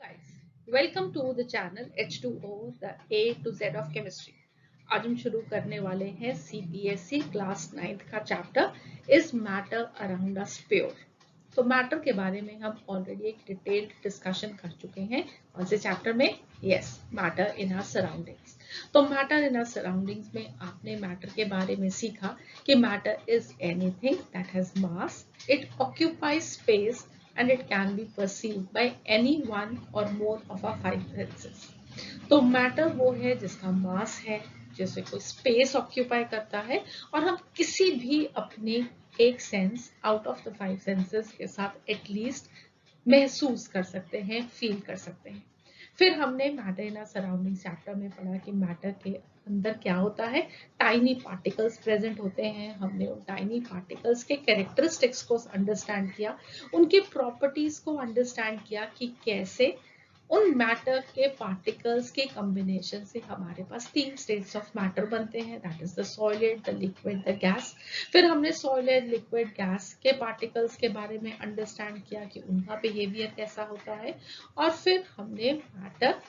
Guys, welcome to the channel H2O, the A to Z of Chemistry. आज हम शुरू करने वाले हैं CBSE क्लास 9th का chapter is matter around us pure. तो मैटर के बारे में हम ऑलरेडी एक डिटेल्ड डिस्कशन कर चुके हैं। कौन से चैप्टर में? Yes, matter in our surroundings. तो मैटर इन आवर सराउंडिंग्स में आपने मैटर के बारे में सीखा कि matter is anything that has mass, it occupies space and it can be perceived by any one or more of our five senses. तो matter वो है जिसका मास है, जैसे कोई स्पेस ऑक्यूपाई करता है और हम किसी भी अपने एक sense out of the five senses के साथ एटलीस्ट महसूस कर सकते हैं, फील कर सकते हैं। फिर हमने मैटर इन सराउंडिंग चैप्टर में पढ़ा कि मैटर के अंदर क्या होता है, टाइनी पार्टिकल्स प्रेजेंट होते हैं। हमने उन टाइनी पार्टिकल्स के कैरेक्टरिस्टिक्स को अंडरस्टैंड किया, उनकी प्रॉपर्टीज को अंडरस्टैंड किया कि कैसे उन मैटर के पार्टिकल्स के कॉम्बिनेशन से हमारे पास तीन स्टेट्स ऑफ मैटर बनते हैं, that is the solid, the liquid, the gas. फिर हमने सॉलिड, लिक्विड, गैस के पार्टिकल्स के बारे में अंडरस्टैंड किया कि उनका बिहेवियर कैसा होता है। और फिर हमने मैटर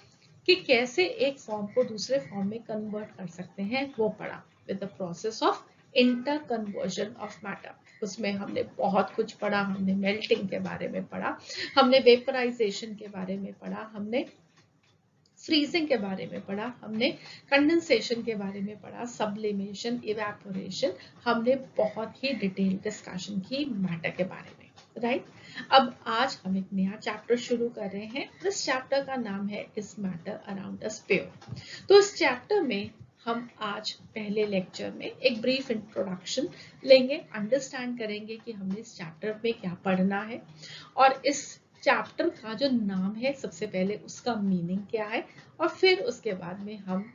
कि कैसे एक फॉर्म को दूसरे फॉर्म में कन्वर्ट कर सकते हैं वो पढ़ा, with the process of inter conversion of matter. उसमें हमने बहुत कुछ पढ़ा। हमने मेल्टिंग के बारे में पढ़ा, हमने वेपराइजेशन के बारे में पढ़ा, हमने फ्रीजिंग के बारे में पढ़ा, हमने कंडेंसेशन के बारे में पढ़ा, सब्लिमेशन, इवेपोरेशन। हमने बहुत ही डिटेल डिस्कशन की मैटर के बारे में, राइट। अब आज हम एक नया चैप्टर शुरू कर रहे हैं। इस चैप्टर का नाम है is matter around us pure. तो इस चैप्टर में हम आज पहले लेक्चर में एक ब्रीफ इंट्रोडक्शन लेंगे, अंडरस्टैंड करेंगे कि हमने इस चैप्टर में क्या पढ़ना है और इस चैप्टर का जो नाम है सबसे पहले उसका मीनिंग क्या है, और फिर उसके बाद में हम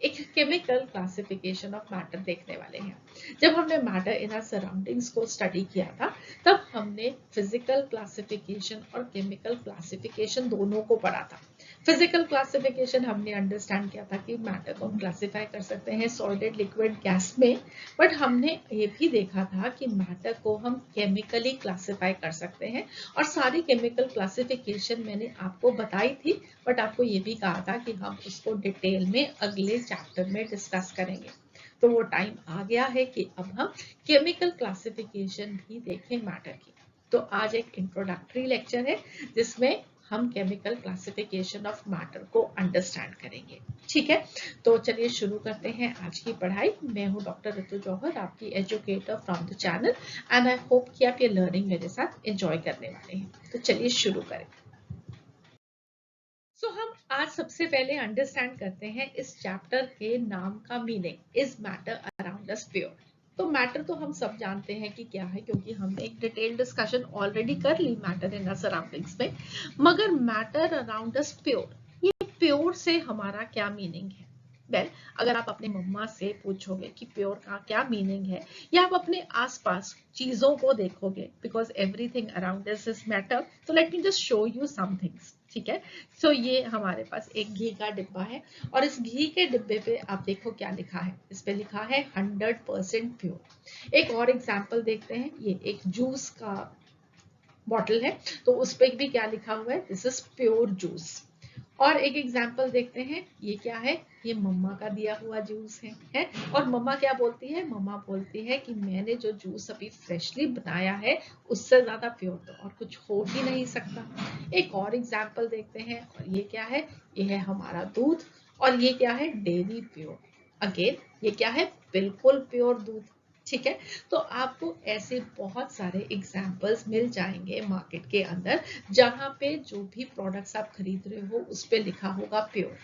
एक केमिकल क्लासिफिकेशन ऑफ मैटर देखने वाले हैं। जब हमने मैटर इन आवर सराउंडिंग्स को स्टडी किया था तब हमने फिजिकल क्लासिफिकेशन और केमिकल क्लासिफिकेशन दोनों को पढ़ा था। फिजिकल क्लासिफिकेशन हमने अंडरस्टैंड किया था कि मैटर को हम क्लासिफाई कर सकते हैं सॉलिड, लिक्विड, गैस में, बट हमने ये भी देखा था कि मैटर को हम केमिकली क्लासिफाई कर सकते हैं। और सारी केमिकल क्लासिफिकेशन मैंने आपको बताई थी, बट आपको ये भी कहा था कि हम उसको डिटेल में अगले चैप्टर में डिस्कस करेंगे। तो वो टाइम आ गया है कि अब हम केमिकल क्लासिफिकेशन भी देखें मैटर की। तो आज एक इंट्रोडक्टरी लेक्चर है जिसमें हम केमिकल क्लासिफिकेशन ऑफ मैटर को अंडरस्टैंड करेंगे, ठीक है। तो चलिए शुरू करते हैं आज की पढ़ाई। मैं हूं डॉक्टर ऋतु जौहर, आपकी educator from the channel, and I hope कि आप ये लर्निंग मेरे साथ एंजॉय करने वाले हैं। तो चलिए शुरू करें। हम आज सबसे पहले अंडरस्टैंड करते हैं इस चैप्टर के नाम का meaning, is matter around us pure. तो मैटर तो हम सब जानते हैं कि क्या है, क्योंकि हमने एक डिटेल डिस्कशन ऑलरेडी कर ली मैटर इन आवर सराउंडिंग्स में। मगर मैटर अराउंड अस प्योर, ये प्योर से हमारा क्या मीनिंग है? वेल, अगर आप अपने मम्मा से पूछोगे कि प्योर का क्या मीनिंग है, या आप अपने आसपास चीजों को देखोगे, because everything around us is matter, तो let me just show you some things, ठीक है। सो ये हमारे पास एक घी का डिब्बा है और इस घी के डिब्बे पे आप देखो क्या लिखा है, इस पे लिखा है 100% प्योर। एक और एग्जांपल देखते हैं, ये एक जूस का बॉटल है, तो उस पे भी क्या लिखा हुआ है, दिस इज प्योर जूस। और एक एग्जाम्पल देखते हैं, ये क्या है, ये मम्मा का दिया हुआ जूस है। और मम्मा क्या बोलती है, मम्मा बोलती है कि मैंने जो जूस अभी फ्रेशली बनाया है उससे ज्यादा प्योर तो और कुछ हो ही नहीं सकता। एक और एग्जाम्पल देखते हैं, और ये क्या है, ये है हमारा दूध, और ये क्या है, डेयरी प्योर। अगेन ये क्या है, बिल्कुल प्योर दूध, ठीक है। तो आपको ऐसे बहुत सारे एग्जाम्पल्स मिल जाएंगे मार्केट के अंदर, जहां पे जो भी प्रोडक्ट्स आप खरीद रहे हो उस पे लिखा होगा प्योर,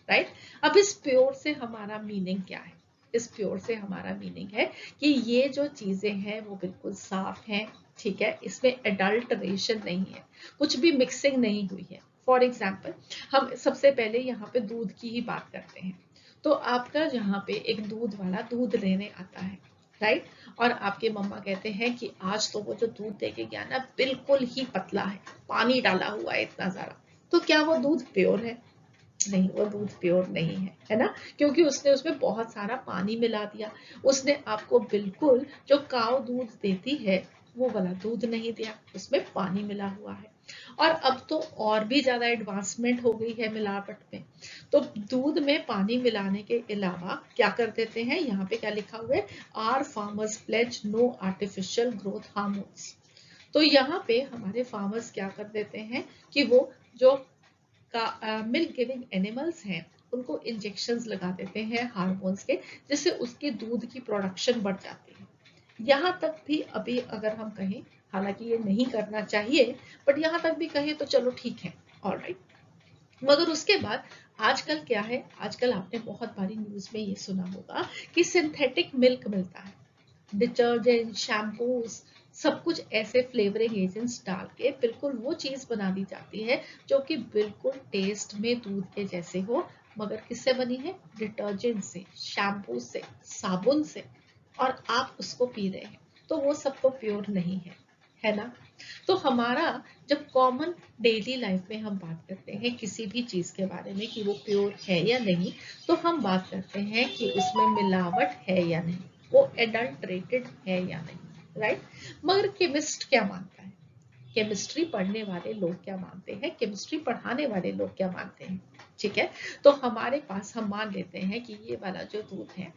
राइट। अब इस प्योर से हमारा मीनिंग क्या है? इस प्योर से हमारा मीनिंग है कि ये जो चीजें हैं वो बिल्कुल साफ हैं, ठीक है, इसमें एडल्टरेशन नहीं है, कुछ भी मिक्सिंग नहीं हुई है। फॉर एग्जाम्पल, हम सबसे पहले यहाँ पे दूध की ही बात करते हैं। तो आपका यहाँ पे एक दूध वाला दूध लेने आता है, राइट, और आपके मम्मा कहते हैं कि आज तो वो जो दूध देके गया ना बिल्कुल ही पतला है, पानी डाला हुआ है इतना सारा। तो क्या वो दूध प्योर है? नहीं, वो दूध प्योर नहीं है ना, क्योंकि उसने उसमें बहुत सारा पानी मिला दिया। उसने आपको बिल्कुल जो काऊ दूध देती है वो वाला दूध नहीं दिया, उसमें पानी मिला हुआ है। और अब तो और भी ज्यादा एडवांसमेंट हो गई है मिलावट में। तो दूध में पानी मिलाने के अलावा क्या कर देते हैं, यहाँ पे क्या लिखा हुआ है, our farmers pledge no artificial growth hormones. तो यहाँ पे हमारे फार्मर्स क्या कर देते हैं कि वो जो मिल्क गिविंग एनिमल्स हैं उनको इंजेक्शंस लगा देते हैं हार्मोन्स के, जिससे उसके दूध की प्रोडक्शन बढ़ जाती है। यहाँ तक भी अभी अगर हम कहें, हालांकि ये नहीं करना चाहिए, बट यहाँ तक भी कहें तो चलो ठीक है, ऑलराइट। मगर उसके बाद आजकल क्या है, आजकल आपने बहुत बारी न्यूज में ये सुना होगा कि सिंथेटिक मिल्क मिलता है, डिटर्जेंट, शैम्पूस, सब कुछ ऐसे फ्लेवरिंग एजेंट्स डाल के बिल्कुल वो चीज बना दी जाती है जो कि बिल्कुल टेस्ट में दूध के जैसे हो, मगर किससे बनी है, डिटर्जेंट से, शैम्पू से, साबुन से, और आप उसको पी रहे हैं। तो वो सब तो प्योर नहीं है ना। तो हमारा जब कॉमन डेली लाइफ में हम बात करते हैं किसी भी चीज के बारे में कि वो प्योर है या नहीं, तो हम बात करते हैं कि उसमें मिलावट है या नहीं, वो एडल्ट्रेटेड है या नहीं, राइट। मगर केमिस्ट क्या मानता है, केमिस्ट्री पढ़ने वाले लोग क्या मानते हैं, केमिस्ट्री पढ़ाने वाले लोग क्या मानते हैं, ठीक है। तो हमारे पास हम मान लेते हैं कि ये वाला जो दूध है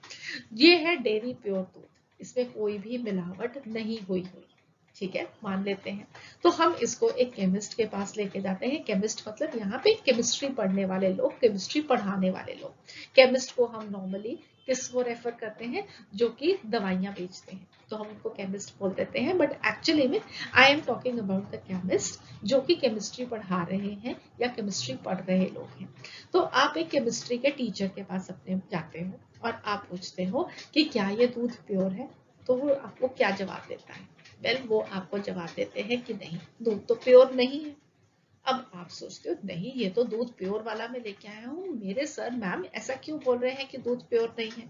ये है डेयरी प्योर दूध, इसमें कोई भी मिलावट नहीं हुई हुई, ठीक है, मान लेते हैं। तो हम इसको एक केमिस्ट के पास लेके जाते हैं, केमिस्ट मतलब यहाँ पे केमिस्ट्री पढ़ने वाले लोग, केमिस्ट्री पढ़ाने वाले लोग। केमिस्ट को हम नॉर्मली किसको रेफर करते हैं, जो कि दवाइयां बेचते हैं, तो हम उनको केमिस्ट बोल देते हैं। बट एक्चुअली में I am talking about the chemist जो कि केमिस्ट्री पढ़ा रहे हैं या केमिस्ट्री पढ़ रहे लोग हैं। तो आप एक केमिस्ट्री के टीचर के पास अपने जाते हो और आप पूछते हो कि क्या ये दूध प्योर है, तो वो आपको क्या जवाब देता है, वेल वो आपको जवाब देते हैं कि नहीं, दूध तो प्योर नहीं है। अब आप सोचते हो नहीं ये तो दूध प्योर वाला मैं लेके आया हूँ, मेरे सर मैम ऐसा क्यों बोल रहे हैं कि दूध प्योर नहीं है।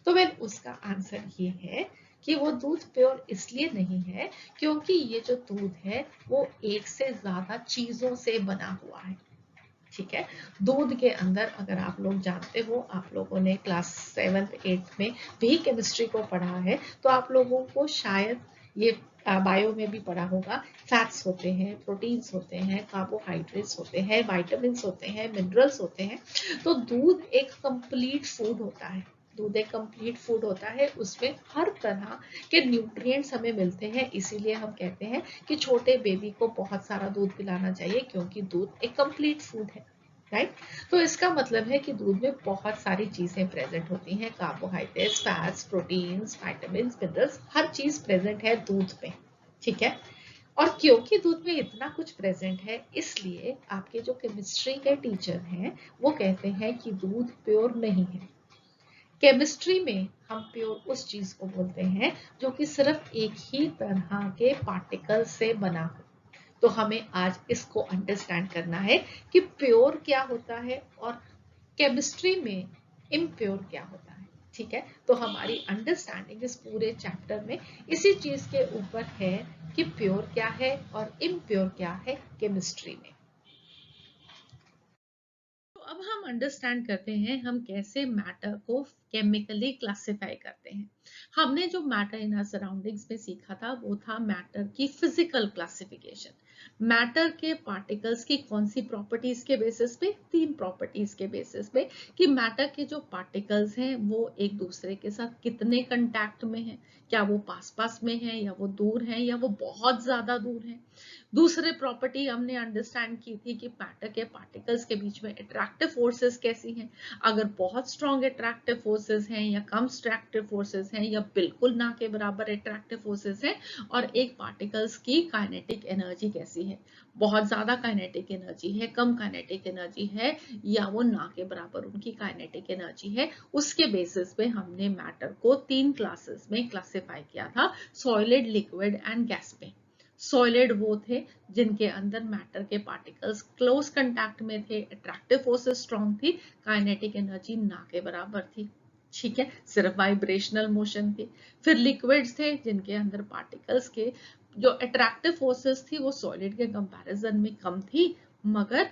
तो वेल उसका आंसर ये है कि वो दूध प्योर इसलिए नहीं है क्योंकि ये जो दूध है वो एक से ज्यादा चीजों से बना हुआ है, ठीक है। दूध के अंदर अगर आप लोग जानते हो, आप लोगों ने क्लास 7th 8th में भी केमिस्ट्री को पढ़ा है, तो आप लोगों को शायद ये बायो में भी पढ़ा होगा, फैट्स होते हैं, प्रोटीन्स होते हैं, कार्बोहाइड्रेट्स होते हैं, विटामिन्स होते हैं, मिनरल्स होते हैं। तो दूध एक कंप्लीट फूड होता है, दूध एक कंप्लीट फूड होता है, उसमें हर तरह के न्यूट्रिएंट्स हमें मिलते हैं। इसीलिए हम कहते हैं कि छोटे बेबी को बहुत सारा दूध पिलाना चाहिए, क्योंकि दूध एक कंप्लीट फूड है, राइट। तो इसका मतलब है कि दूध में बहुत सारी चीजें प्रेजेंट होती हैं, carbohydrates, fats, proteins, vitamins, minerals, हर चीज प्रेजेंट है दूध में, ठीक है। और क्योंकि दूध में इतना कुछ प्रेजेंट है, इसलिए आपके जो केमिस्ट्री के टीचर हैं वो कहते हैं कि दूध प्योर नहीं है। केमिस्ट्री में हम प्योर उस चीज को बोलते हैं जो कि सिर्फ एक ही तरह के पार्टिकल से बना हो। तो हमें आज इसको अंडरस्टैंड करना है कि प्योर क्या होता है और केमिस्ट्री में इम्प्योर क्या होता है, ठीक है। तो हमारी अंडरस्टैंडिंग इस पूरे चैप्टर में इसी चीज के ऊपर है कि प्योर क्या है और इम्प्योर क्या है केमिस्ट्री में। तो अब हम अंडरस्टैंड करते हैं हम कैसे मैटर को केमिकली क्लासिफाई करते हैं। हमने जो मैटर इन आवर सराउंडिंग्स में सीखा था वो था मैटर की फिजिकल क्लासिफिकेशन। मैटर के पार्टिकल्स की कौन सी प्रॉपर्टीज के बेसिस पे, 3 प्रॉपर्टीज के बेसिस पे, कि मैटर के जो पार्टिकल्स हैं वो एक दूसरे के साथ कितने कंटैक्ट में हैं, क्या वो पास पास में है या वो दूर है या वो बहुत ज्यादा दूर है। दूसरे प्रॉपर्टी हमने अंडरस्टैंड की थी कि मैटर के पार्टिकल्स के बीच में अट्रैक्टिव फोर्सेस कैसी हैं, अगर बहुत स्ट्रॉन्ग अट्रैक्टिव फोर्सेस हैं या कम अट्रैक्टिव फोर्सेस हैं या बिल्कुल ना के बराबर अट्रैक्टिव फोर्सेस हैं, और एक पार्टिकल्स की काइनेटिक एनर्जी कैसी है, बहुत ज्यादा काइनेटिक एनर्जी है, कम काइनेटिक एनर्जी है, या वो ना के बराबर उनकी काइनेटिक एनर्जी है। उसके बेसिस पे हमने मैटर को 3 क्लासेस में क्लासिफाई किया था, सॉलिड, लिक्विड एंड गैस में। सॉलिड वो थे जिनके अंदर मैटर के पार्टिकल्स क्लोज कांटेक्ट में थे, अट्रैक्टिव फोर्सेस स्ट्रॉन्ग थी, काइनेटिक एनर्जी ना के बराबर थी, ठीक है, सिर्फ वाइब्रेशनल मोशन थी। फिर लिक्विड्स थे जिनके अंदर पार्टिकल्स के जो अट्रैक्टिव फोर्सेस थी वो सॉलिड के कंपैरिजन में कम थी, मगर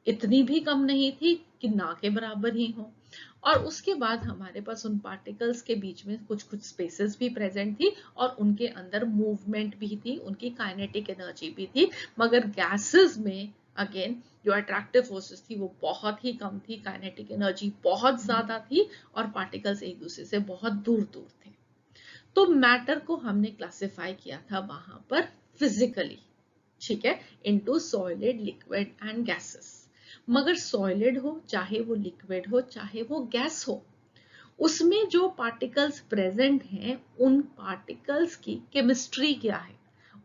इतनी भी कम नहीं थी कि ना के बराबर ही हो। और उसके बाद हमारे पास उन पार्टिकल्स के बीच में कुछ कुछ स्पेसेस भी प्रेजेंट थी और उनके अंदर मूवमेंट भी थी, उनकी काइनेटिक एनर्जी भी थी। मगर गैसेस में अगेन जो अट्रैक्टिव फोर्सेस थी वो बहुत ही कम थी, काइनेटिक एनर्जी बहुत ज्यादा थी और पार्टिकल्स एक दूसरे से बहुत दूर दूर थे। तो मैटर को हमने क्लासिफाई किया था वहां पर फिजिकली, ठीक है, into solid, liquid and gases. मगर सॉलिड हो चाहे वो लिक्विड हो चाहे वो गैस हो, उसमें जो पार्टिकल्स प्रेजेंट हैं उन पार्टिकल्स की केमिस्ट्री क्या है,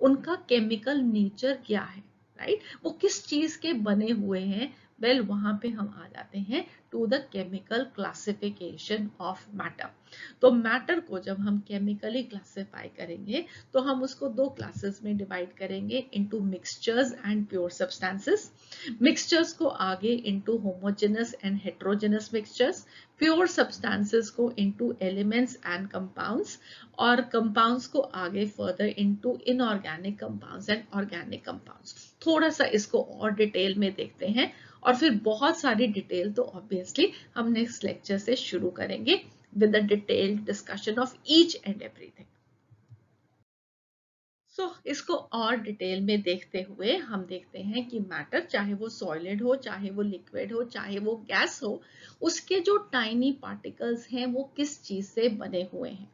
उनका केमिकल नेचर क्या है, राइट, वो किस चीज के बने हुए हैं। वेल वहां पे हम आ जाते हैं to the chemical classification of matter. तो मैटर को जब हम केमिकली क्लासिफाई करेंगे तो हम उसको दो क्लासेस में डिवाइड करेंगे, into mixtures and pure substances. Mixtures को आगे into homogeneous and heterogeneous mixtures, pure substances को इनटू एलिमेंट्स एंड कंपाउंड्स, और कंपाउंड्स को आगे further into inorganic compounds and organic compounds. थोड़ा सा इसको और डिटेल में देखते हैं और फिर बहुत सारी डिटेल तो ऑब्वियसली हम नेक्स्ट लेक्चर से शुरू करेंगे with a detailed discussion of each and everything. So, इसको और डिटेल में देखते हुए हम देखते हैं कि मैटर चाहे वो सॉलिड हो चाहे वो लिक्विड हो चाहे वो गैस हो, उसके जो टाइनी पार्टिकल्स हैं वो किस चीज से बने हुए हैं।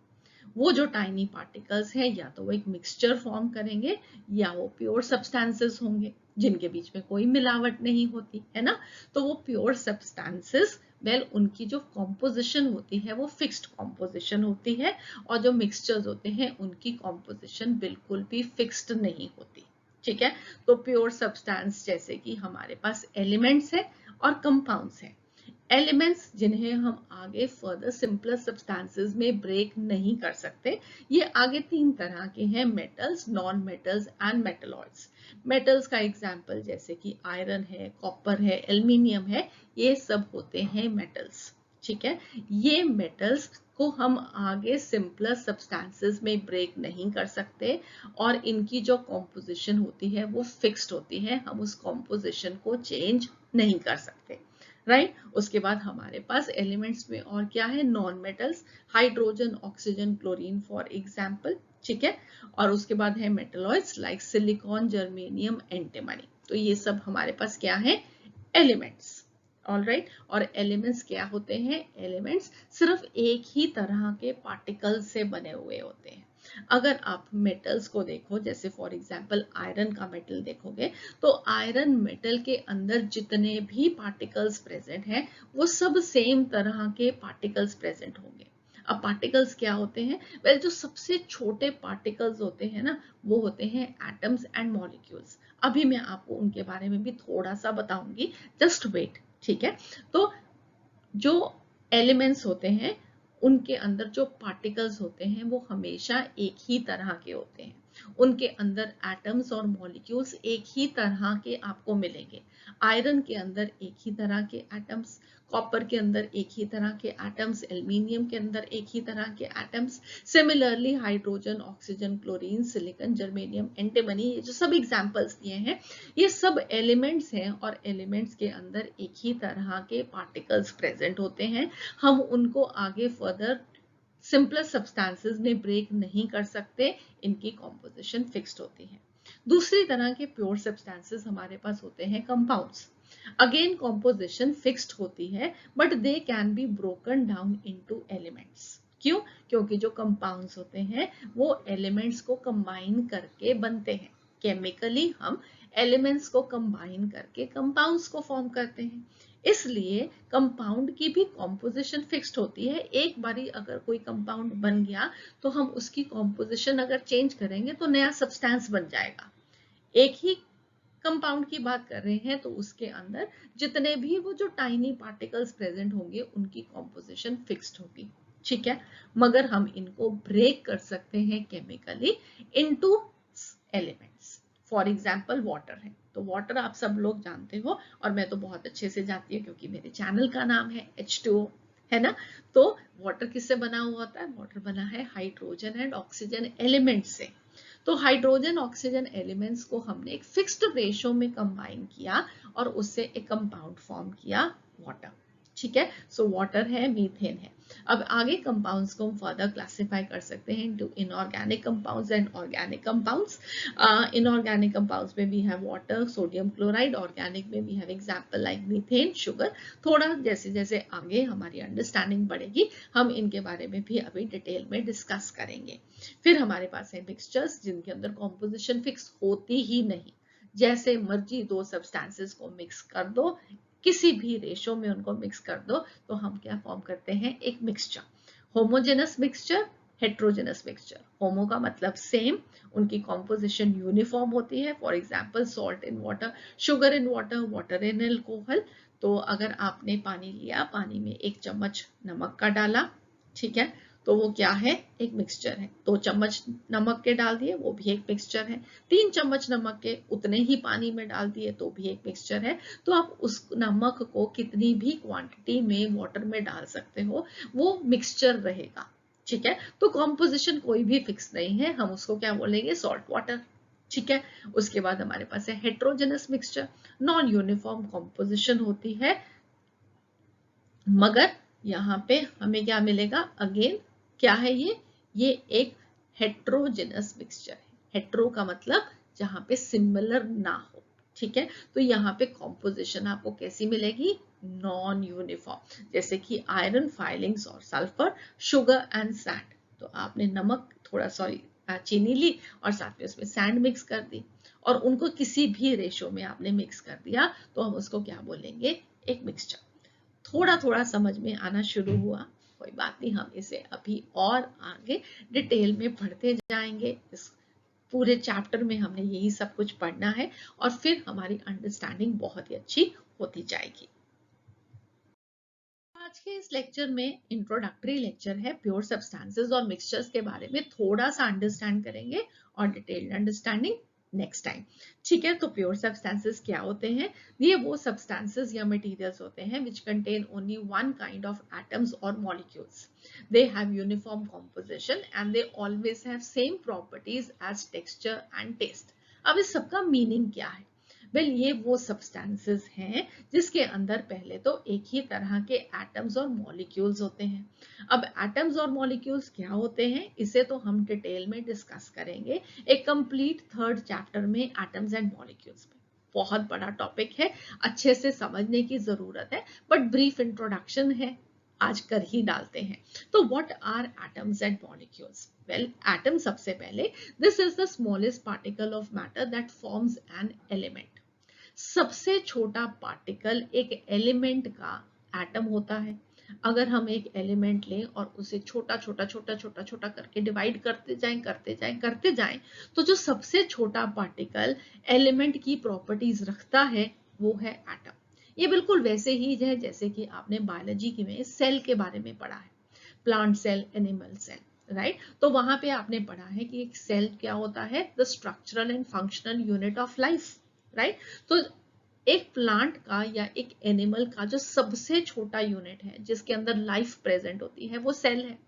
वो जो टाइनी पार्टिकल्स हैं या तो वो एक मिक्सचर फॉर्म करेंगे या वो प्योर सब्सटेंसेस होंगे जिनके बीच में कोई मिलावट नहीं होती है ना। तो वो प्योर सब्सटेंसेस, वेल उनकी जो कॉम्पोजिशन होती है वो फिक्स्ड कॉम्पोजिशन होती है और जो मिक्सचर्स होते हैं उनकी कॉम्पोजिशन बिल्कुल भी फिक्स्ड नहीं होती, ठीक है। तो प्योर सब्सटेंस जैसे कि हमारे पास एलिमेंट्स है और कंपाउंड्स है। एलिमेंट्स जिन्हें हम आगे फर्दर सिंपलर सब्सटेंसेस में ब्रेक नहीं कर सकते, ये आगे तीन तरह के हैं, metals, non metals and metalloids. Metals का एग्जांपल जैसे कि आयरन है, कॉपर है, एल्युमिनियम है, ये सब होते हैं मेटल्स, ठीक है। ये मेटल्स को हम आगे सिंपलर सब्सटेंसेस में ब्रेक नहीं कर सकते और इनकी जो कॉम्पोजिशन होती है वो फिक्स्ड होती है, हम उस कॉम्पोजिशन को चेंज नहीं कर सकते, राइट। उसके बाद हमारे पास एलिमेंट्स में और क्या है, non metals, hydrogen, oxygen, chlorine for example, ठीक है। और उसके बाद है metalloids like silicon, germanium, antimony. तो ये सब हमारे पास क्या है, एलिमेंट्स, ऑल राइट। और एलिमेंट्स क्या होते हैं, एलिमेंट्स सिर्फ एक ही तरह के पार्टिकल्स से बने हुए होते हैं। अगर आप मेटल्स को देखो, जैसे फॉर एग्जांपल आयरन का मेटल देखोगे, तो आयरन मेटल के अंदर जितने भी पार्टिकल्स प्रेजेंट हैं वो सब सेम तरह के पार्टिकल्स प्रेजेंट होंगे। अब पार्टिकल्स क्या होते हैं, वेल जो सबसे छोटे पार्टिकल्स होते हैं ना वो होते हैं एटम्स एंड मॉलिक्यूल्स। अभी मैं आपको उनके बारे में भी थोड़ा सा बताऊंगी, जस्ट वेट, ठीक है। तो जो एलिमेंट्स होते हैं उनके अंदर जो पार्टिकल्स होते हैं वो हमेशा एक ही तरह के होते हैं, उनके अंदर एटम्स और मॉलिक्यूल्स एक ही तरह के आपको मिलेंगे। आयरन के अंदर एक ही तरह के एटम्स, कॉपर के अंदर एक ही तरह के एटम्स, एल्युमिनियम के अंदर एक ही तरह के atoms. Similarly hydrogen, oxygen, chlorine, silicon, germanium, antimony, ये जो सब एग्जांपल्स दिए हैं ये सब एलिमेंट्स हैं और एलिमेंट्स के अंदर एक ही तरह के पार्टिकल्स प्रेजेंट होते हैं। हम उनको आगे फर्दर सिंपलर सब्सटेंसेस में ब्रेक नहीं कर सकते, इनकी कॉम्पोजिशन फिक्स्ड होती है। दूसरी तरह के प्योर सब्सटेंसेस हमारे पास होते हैं कंपाउंड्स। अगेन कॉम्पोजिशन फिक्स्ड होती है but they can be broken down into elements. क्यों, क्योंकि जो कंपाउंड्स होते हैं वो एलिमेंट्स को कंबाइन करके बनते हैं। केमिकली हम एलिमेंट्स को कंबाइन करके कंपाउंड्स को फॉर्म करते हैं, इसलिए कंपाउंड की भी कॉम्पोजिशन फिक्स्ड होती है। एक बारी अगर कोई कंपाउंड बन गया तो हम उसकी कॉम्पोजिशन अगर चेंज करेंगे तो नया सब्सटेंस बन जाएगा। एक ही कंपाउंड की बात कर रहे हैं तो उसके अंदर जितने भी वो जो टाइनी पार्टिकल्स प्रेजेंट होंगे उनकी कॉम्पोजिशन फिक्स्ड होगी, ठीक है। मगर हम इनको ब्रेक कर सकते हैं chemically into elements. For example water है, तो वाटर आप सब लोग जानते हो और मैं तो बहुत अच्छे से जानती हूँ क्योंकि मेरे चैनल का नाम है H2O, है ना। तो वाटर किससे बना हुआ होता है, वाटर बना है हाइड्रोजन एंड ऑक्सीजन एलिमेंट से। तो हाइड्रोजन ऑक्सीजन एलिमेंट्स को हमने एक फिक्स्ड रेशो में कंबाइन किया और उससे एक कंपाउंड फॉर्म किया वाटर, ठीक है। सो वाटर है, मीथेन है। अब आगे कंपाउंड्स को हम फर्दर क्लासिफाई कर सकते हैं into inorganic compounds and organic compounds. Inorganic compounds में we have water, sodium chloride. Organic में we have example like methane, sugar. थोड़ा जैसे जैसे आगे हमारी अंडरस्टैंडिंग बढ़ेगी हम इनके बारे में भी अभी डिटेल में डिस्कस करेंगे। फिर हमारे पास है मिक्सचर्स जिनके अंदर कॉम्पोजिशन फिक्स होती ही नहीं, जैसे मर्जी दो सब्सटेंसेस को मिक्स कर दो, किसी भी रेशो में उनको मिक्स कर दो तो हम क्या फॉर्म करते हैं, एक mixture. Homogeneous mixture, heterogeneous mixture. Homo का मतलब सेम, उनकी कॉम्पोजिशन यूनिफॉर्म होती है। For example salt in water, sugar in water, water in alcohol. तो अगर आपने पानी लिया, पानी में 1 चम्मच नमक का डाला, ठीक है, तो वो क्या है, एक मिक्सचर है। 2 चम्मच नमक के डाल दिए, वो भी एक मिक्सचर है। 3 चम्मच नमक के उतने ही पानी में डाल दिए तो भी एक मिक्सचर है। तो आप उस नमक को कितनी भी क्वांटिटी में वाटर में डाल सकते हो, वो मिक्सचर रहेगा, ठीक है। तो कॉम्पोजिशन कोई भी फिक्स नहीं है, हम उसको क्या बोलेंगे, सॉल्ट वाटर, ठीक है। उसके बाद हमारे पास है heterogeneous mixture. Non uniform composition होती है, मगर यहाँ पे हमें क्या मिलेगा, अगेन क्या है ये एक हेट्रोजेनस मिक्सचर है। हेट्रो का मतलब जहाँ पे सिमिलर ना हो, ठीक है। तो यहाँ पे कॉम्पोजिशन आपको कैसी मिलेगी, नॉन यूनिफॉर्म, जैसे कि आयरन फाइलिंग्स और सल्फर, शुगर एंड सैंड। तो आपने नमक थोड़ा चीनी ली और साथ में उसमें सैंड मिक्स कर दी और उनको किसी भी रेशो में आपने मिक्स कर दिया तो हम उसको क्या बोलेंगे, एक मिक्सचर। थोड़ा थोड़ा समझ में आना शुरू हुआ, कोई बात नहीं, हम इसे अभी और आगे डिटेल में पढ़ते जाएंगे। इस पूरे चैप्टर में हमने यही सब कुछ पढ़ना है और फिर हमारी अंडरस्टैंडिंग बहुत ही अच्छी होती जाएगी। आज के इस लेक्चर में इंट्रोडक्टरी लेक्चर है, प्योर सब्सटेंसेस और मिक्सचर्स के बारे में थोड़ा सा अंडरस्टैंड करेंगे और डिटेल्ड अंडरस्टैंडिंग नेक्स्ट टाइम, ठीक है। तो प्योर सब्सटेंसेस क्या होते हैं, ये वो सब्सटेंसेस या मटेरियल्स होते हैं which contain only one kind of atoms और molecules. They have uniform composition and they always have same properties as texture and taste. अब इस सबका मीनिंग क्या है, वेल ये वो सब्सटेंसेस हैं जिसके अंदर पहले तो एक ही तरह के एटम्स और मॉलिक्यूल्स होते हैं। अब एटम्स और मॉलिक्यूल्स क्या होते हैं इसे तो हम डिटेल में डिस्कस करेंगे एक कंप्लीट 3rd चैप्टर में, एटम्स एंड मॉलिक्यूल्स में। बहुत बड़ा टॉपिक है, अच्छे से समझने की जरूरत है, बट ब्रीफ इंट्रोडक्शन है, आज कर ही डालते हैं। तो what are atoms and molecules, well atom सबसे पहले, this is the smallest particle of matter that forms an element. सबसे छोटा पार्टिकल एक एलिमेंट का एटम होता है। अगर हम एक एलिमेंट लें और उसे छोटा छोटा छोटा छोटा छोटा करके डिवाइड करते जाएं तो जो सबसे छोटा पार्टिकल एलिमेंट की प्रॉपर्टीज रखता है वो है एटम। ये बिल्कुल वैसे ही है जैसे कि आपने बायोलॉजी में सेल के बारे में पढ़ा है, plant cell, animal cell, right. तो वहां पे आपने पढ़ा है कि एक सेल क्या होता है, the structural and functional unit of life, right. तो एक प्लांट का या एक एनिमल का जो सबसे छोटा यूनिट है जिसके अंदर लाइफ प्रेजेंट होती है वो सेल है।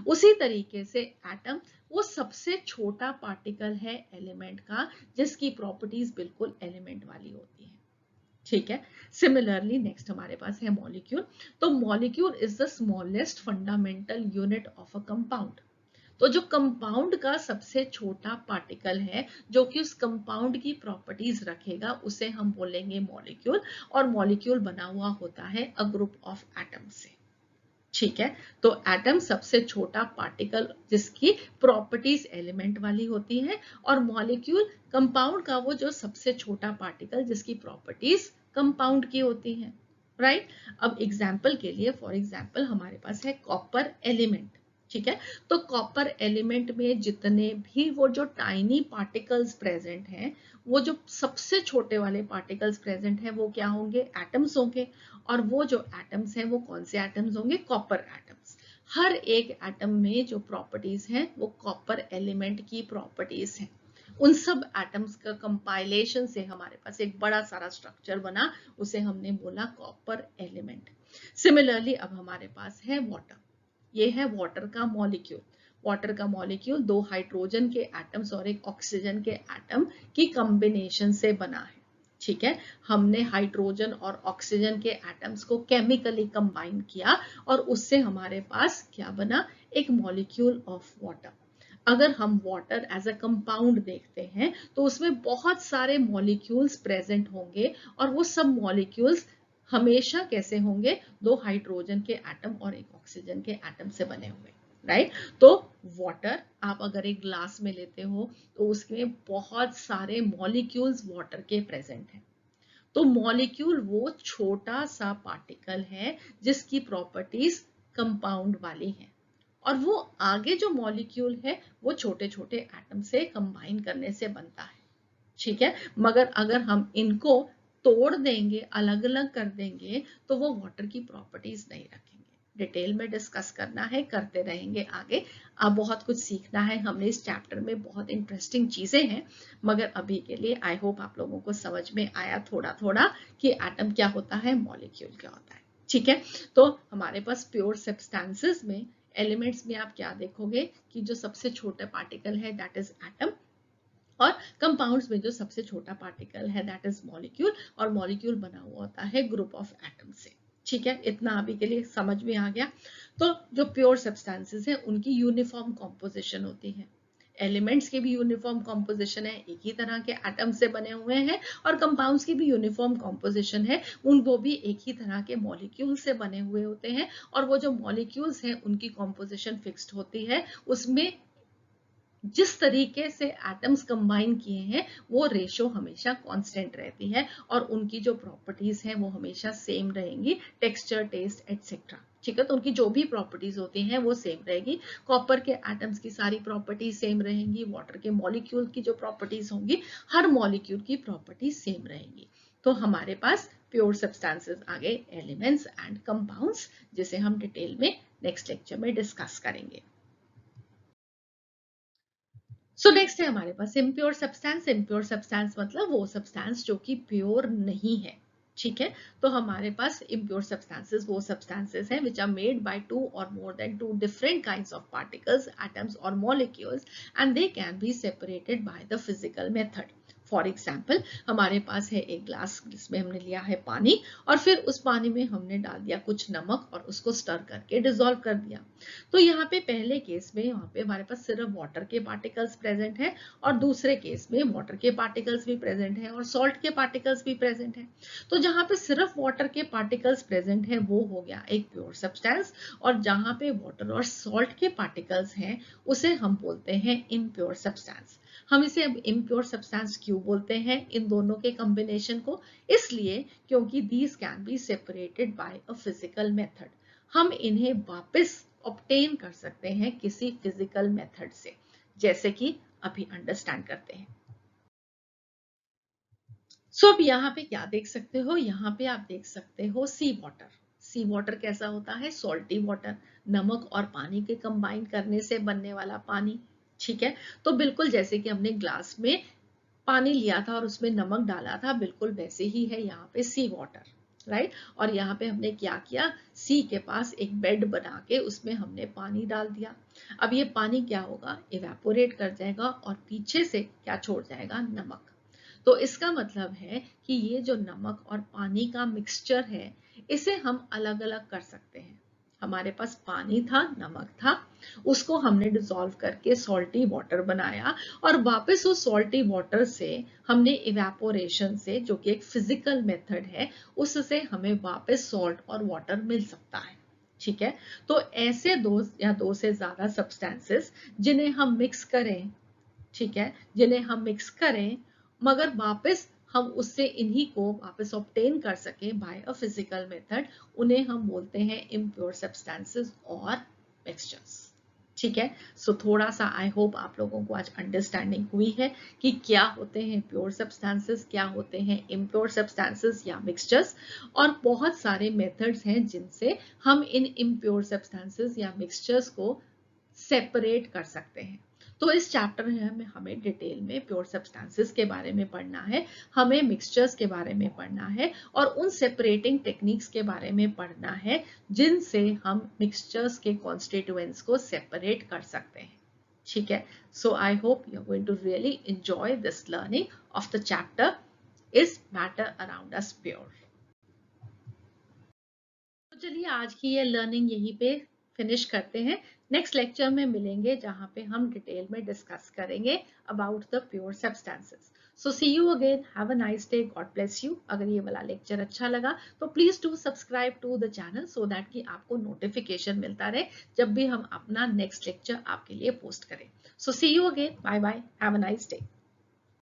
उसी तरीके से एटम वो सबसे छोटा पार्टिकल है एलिमेंट का जिसकी प्रॉपर्टीज बिल्कुल एलिमेंट वाली होती है, ठीक है। सिमिलरली नेक्स्ट हमारे पास है मॉलिक्यूल। तो molecule is the smallest fundamental unit of a compound. तो जो कंपाउंड का सबसे छोटा पार्टिकल है जो कि उस कंपाउंड की प्रॉपर्टीज रखेगा उसे हम बोलेंगे मॉलिक्यूल, और मॉलिक्यूल बना हुआ होता है अ ग्रुप ऑफ एटम से, ठीक है। तो एटम सबसे छोटा पार्टिकल जिसकी प्रॉपर्टीज एलिमेंट वाली होती है और मॉलिक्यूल कंपाउंड का वो जो सबसे छोटा पार्टिकल जिसकी प्रॉपर्टीज कंपाउंड की होती है, राइट। अब एग्जाम्पल के लिए, फॉर एग्जाम्पल हमारे पास है कॉपर एलिमेंट, ठीक है। तो कॉपर एलिमेंट में जितने भी वो जो टाइनी पार्टिकल्स प्रेजेंट हैं, वो जो सबसे छोटे वाले पार्टिकल्स प्रेजेंट हैं वो क्या होंगे, एटम्स होंगे। और वो जो एटम्स हैं वो कौन से एटम्स होंगे, कॉपर एटम्स। हर एक एटम में जो प्रॉपर्टीज हैं वो कॉपर एलिमेंट की प्रॉपर्टीज हैं। उन सब एटम्स का कंपाइलेशन से हमारे पास एक बड़ा सारा स्ट्रक्चर बना, उसे हमने बोला कॉपर एलिमेंट। सिमिलरली अब हमारे पास है वाटर, ये है वाटर का मॉलिक्यूल। वाटर का मॉलिक्यूल 2 हाइड्रोजन के एटम्स और एक ऑक्सीजन के एटम की कॉम्बिनेशन से बना है, ठीक है, हमने हाइड्रोजन और ऑक्सीजन के एटम्स को केमिकली कंबाइन किया और उससे हमारे पास क्या बना, एक मॉलिक्यूल ऑफ वाटर। अगर हम वाटर एज अ कंपाउंड देखते हैं तो उसमें बहुत सारे मॉलिक्यूल्स प्रेजेंट होंगे और वो सब मॉलिक्यूल्स हमेशा कैसे होंगे, दो हाइड्रोजन के एटम और एक ऑक्सीजन के एटम से बने हुए, राइट। तो वाटर आप अगर एक ग्लास में लेते हो तो उसमें बहुत सारे मॉलिक्यूल्स वाटर के प्रेजेंट हैं। तो मॉलिक्यूल वो छोटा सा पार्टिकल है जिसकी प्रॉपर्टीज कंपाउंड वाली हैं और वो आगे जो मॉलिक्यूल है वो छोटे छोटे एटम से कंबाइन करने से बनता है, ठीक है। मगर अगर हम इनको तोड़ देंगे, अलग अलग कर देंगे तो वो वाटर की प्रॉपर्टीज नहीं रखेंगे। डिटेल में डिस्कस करना है, करते रहेंगे आगे। अब बहुत कुछ सीखना है हमने इस चैप्टर में, बहुत इंटरेस्टिंग चीजें हैं। मगर अभी के लिए आई होप आप लोगों को समझ में आया थोड़ा थोड़ा कि एटम क्या होता है, मॉलिक्यूल क्या होता है, ठीक है। तो हमारे पास प्योर सब्सटेंसेस में, एलिमेंट्स में आप क्या देखोगे कि जो सबसे छोटा पार्टिकल है दैट इज एटम, और कंपाउंड्स में जो सबसे छोटा पार्टिकल है दैट इज मॉलिक्यूल, और मॉलिक्यूल बना हुआ होता है ग्रुप ऑफ एटम से, ठीक है। इतना अभी के लिए समझ में आ गया। तो जो प्योर सब्सटेंसेस है उनकी यूनिफॉर्म कॉम्पोजिशन होती है, एलिमेंट्स की भी यूनिफॉर्म कॉम्पोजिशन है, एक ही तरह के एटम से बने हुए हैं, और कंपाउंड्स की भी यूनिफॉर्म कॉम्पोजिशन है, वो भी एक ही तरह के मॉलिक्यूल से बने हुए होते हैं। और वो जो मॉलिक्यूल्स हैं उनकी कॉम्पोजिशन फिक्स्ड होती है, उसमें जिस तरीके से एटम्स कंबाइन किए हैं वो रेशो हमेशा कांस्टेंट रहती है और उनकी जो प्रॉपर्टीज हैं वो हमेशा सेम रहेंगी, टेक्सचर, टेस्ट एटसेट्रा, ठीक है। तो उनकी जो भी प्रॉपर्टीज होती हैं वो सेम रहेगी। कॉपर के एटम्स की सारी प्रॉपर्टीज सेम रहेंगी, वाटर के मॉलिक्यूल की जो प्रॉपर्टीज होंगी, हर मॉलिक्यूल की प्रॉपर्टीज सेम रहेंगी। तो हमारे पास प्योर सब्सटेंसेस आ गए, एलिमेंट्स एंड कंपाउंड्स, जिसे हम डिटेल में नेक्स्ट लेक्चर में डिस्कस करेंगे। सो नेक्स्ट है हमारे पास इम्प्योर सब्सटेंस। इम्प्योर सब्सटेंस मतलब वो सब्सटेंस जो कि प्योर नहीं है, ठीक है। तो हमारे पास इम्प्योर सब्सटेंसेस वो सब्सटेंसेस हैं which are made by two or more than two different kinds of particles, atoms or molecules, and they can be separated by the physical method. For example, हमारे पास है एक ग्लास जिसमें हमने लिया है पानी और फिर उस पानी में हमने डाल दिया कुछ नमक और उसको स्टर करके डिसॉल्व कर दिया। तो यहाँ पे पहले केस में यहाँ पे हमारे पास सिर्फ वाटर के पार्टिकल्स प्रेजेंट है और दूसरे केस में वाटर के पार्टिकल्स भी प्रेजेंट है और सॉल्ट के पार्टिकल्स भी प्रेजेंट है। तो जहाँ पे सिर्फ वाटर के पार्टिकल्स प्रेजेंट है वो हो गया एक प्योर सब्सटेंस, और जहाँ पे वाटर और सॉल्ट के पार्टिकल्स हैं उसे हम बोलते हैं इम्प्योर सब्सटेंस। हम इसे अब इम्प्योर सब्सटेंस क्यों बोलते हैं इन दोनों के कॉम्बिनेशन को, इसलिए क्योंकि these can be separated by a physical method. हम इन्हें वापस ऑब्टेन कर सकते हैं किसी फिजिकल मेथड से, जैसे कि अभी अंडरस्टैंड करते हैं। सो अब यहाँ पे क्या देख सकते हो, यहाँ पे आप देख सकते हो सी वाटर। सी वाटर कैसा होता है, सॉल्टी वाटर, नमक और पानी के कंबाइन करने से बनने वाला पानी, ठीक है। तो बिल्कुल जैसे कि हमने ग्लास में पानी लिया था और उसमें नमक डाला था, बिल्कुल वैसे ही है यहाँ पे सी वाटर, राइट। और यहाँ पे हमने क्या किया, सी के पास एक बेड बना के उसमें हमने पानी डाल दिया। अब ये पानी क्या होगा, इवेपोरेट कर जाएगा और पीछे से क्या छोड़ जाएगा, नमक। तो इसका मतलब है कि ये जो नमक और पानी का मिक्सचर है इसे हम अलग अलग कर सकते हैं। हमारे पास पानी था, नमक था, उसको हमने डिसॉल्व करके सॉल्टी वाटर बनाया और वापस उस सॉल्टी वाटर से हमने इवेपोरेशन से, जो कि एक फिजिकल मेथड है, उससे हमें वापस सॉल्ट और वाटर मिल सकता है, ठीक है। तो ऐसे दो या दो से ज्यादा सब्सटेंसेस जिन्हें हम मिक्स करें, ठीक है, जिन्हें हम मिक्स करें मगर वापस हम उससे इन्हीं को वापस ऑब्टेन कर सकें बाय अ फिजिकल मेथड, उन्हें हम बोलते हैं इम्प्योर सब्सटेंसेस और मिक्सचर्स, ठीक है। सो थोड़ा सा आई होप आप लोगों को आज अंडरस्टैंडिंग हुई है कि क्या होते हैं प्योर सब्सटेंसेस, क्या होते हैं इम्प्योर सब्सटेंसेस या मिक्सचर्स, और बहुत सारे मेथड्स हैं जिनसे हम इन इम्प्योर सब्सटेंसेस या मिक्सचर्स को सेपरेट कर सकते हैं। तो इस चैप्टर में हमें डिटेल में प्योर सब्सटेंसेस के बारे में पढ़ना है, हमें मिक्सचर्स के बारे में पढ़ना है और उन सेपरेटिंग टेक्निक्स के बारे में पढ़ना है जिनसे हम मिक्सचर्स के कॉन्स्टिट्यूएंट्स को सेपरेट कर सकते हैं, ठीक है। So I hope you are going to really enjoy this learning of the chapter is matter around us pure. तो चलिए आज की ये लर्निंग यहीं पे फिनिश करते हैं. नेक्स्ट लेक्चर में मिलेंगे जहां पे हम डिटेल में डिस्कस करेंगे about the pure substances. So see you again. Have a nice day. God bless you. अगर ये वाला लेक्चर अच्छा लगा तो please do subscribe to the channel so that कि आपको नोटिफिकेशन मिलता रहे जब भी हम अपना नेक्स्ट लेक्चर आपके लिए पोस्ट करें. So see you again. Bye bye. Have a nice day.